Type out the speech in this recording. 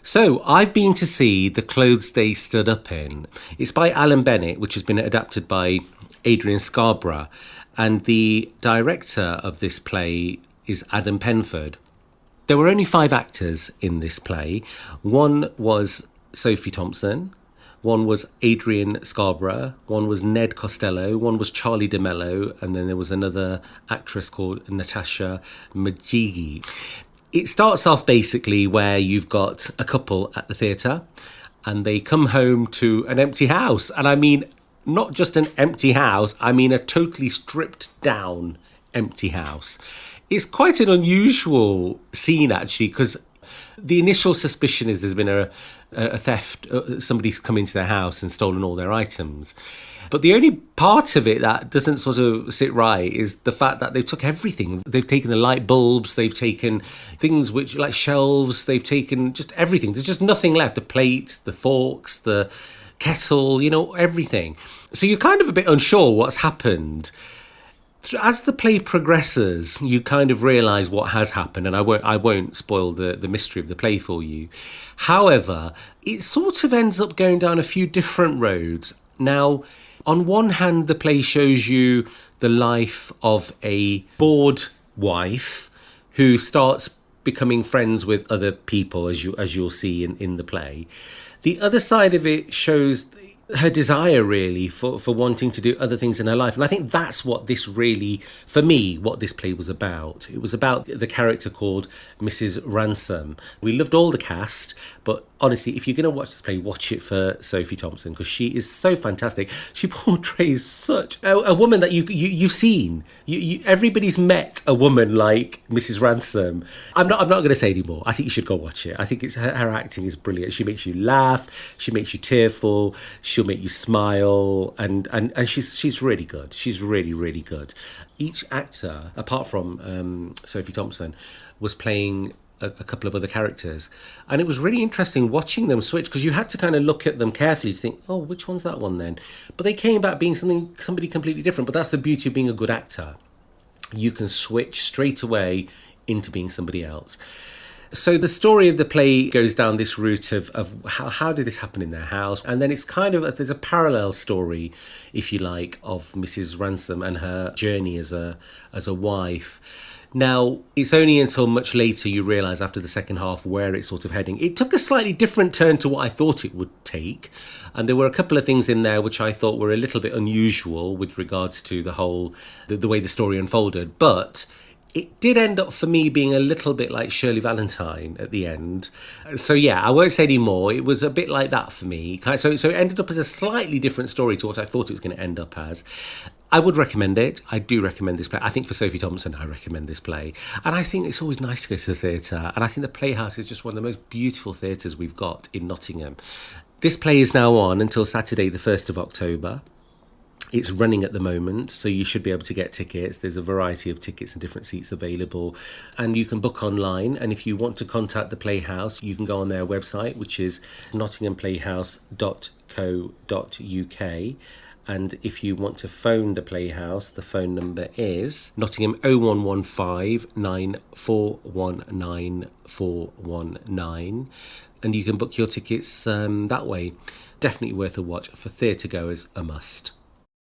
So I've been to see The Clothes They Stood Up In. It's by Alan Bennet, which has been adapted by Adrian Scarborough. And the director of this play is Adam Penford. There were only 5 actors in this play. One was Sophie Thompson, one was Adrian Scarborough, one was Ned Costello, one was Charlie DeMello, and then there was another actress called Natasha Majigi. It starts off basically where you've got a couple at the theatre and they come home to an empty house. And I mean, not just an empty house, I mean a totally stripped down empty house. It's quite an unusual scene, actually, because the initial suspicion is there's been a theft. Somebody's come into their house and stolen all their items. But the only part of it that doesn't sort of sit right is the fact that they took everything. They've taken the light bulbs, they've taken things which, like shelves, they've taken just everything. There's just nothing left. The plates, the forks, the kettle, everything. So you're kind of a bit unsure what's happened. As the play progresses, you kind of realise what has happened, and I won't spoil the mystery of the play for you. However, it sort of ends up going down a few different roads. Now, on one hand, the play shows you the life of a bored wife who starts becoming friends with other people, as you'll see in the play. The other side of it shows her desire, really, for wanting to do other things in her life. And I think that's what this really, for me, what this play was about. It was about the character called Mrs. Ransom. We loved all the cast, but honestly, if you're going to watch this play, watch it for Sophie Thompson, because she is so fantastic. She portrays such a woman that you've seen. Everybody's met a woman like Mrs. Ransom. I'm not going to say anymore. I think you should go watch it. I think her acting is brilliant. She makes you laugh. She makes you tearful. She'll make you smile, and she's really good. She's really, really good. Each actor, apart from Sophie Thompson, was playing a couple of other characters, and it was really interesting watching them switch, because you had to kind of look at them carefully to think, oh, which one's that one then? But they came back being somebody completely different. But that's the beauty of being a good actor. You can switch straight away into being somebody else. So the story of the play goes down this route of how did this happen in their house? And then it's kind of, there's a parallel story, if you like, of Mrs. Ransom and her journey as a wife. Now, it's only until much later you realise after the second half where it's sort of heading. It took a slightly different turn to what I thought it would take. And there were a couple of things in there which I thought were a little bit unusual with regards to the way the story unfolded. But it did end up for me being a little bit like Shirley Valentine at the end. So yeah, I won't say any more. It was a bit like that for me. So it ended up as a slightly different story to what I thought it was going to end up as. I would recommend it. I do recommend this play. I think for Sophie Thompson, I recommend this play. And I think it's always nice to go to the theatre. And I think the Playhouse is just one of the most beautiful theatres we've got in Nottingham. This play is now on until Saturday, the 1st of October. It's running at the moment, so you should be able to get tickets. There's a variety of tickets and different seats available. And you can book online. And if you want to contact the Playhouse, you can go on their website, which is nottinghamplayhouse.co.uk. And if you want to phone the Playhouse, the phone number is Nottingham 0115 9419 419. And you can book your tickets that way. Definitely worth a watch. For theatre goers, a must.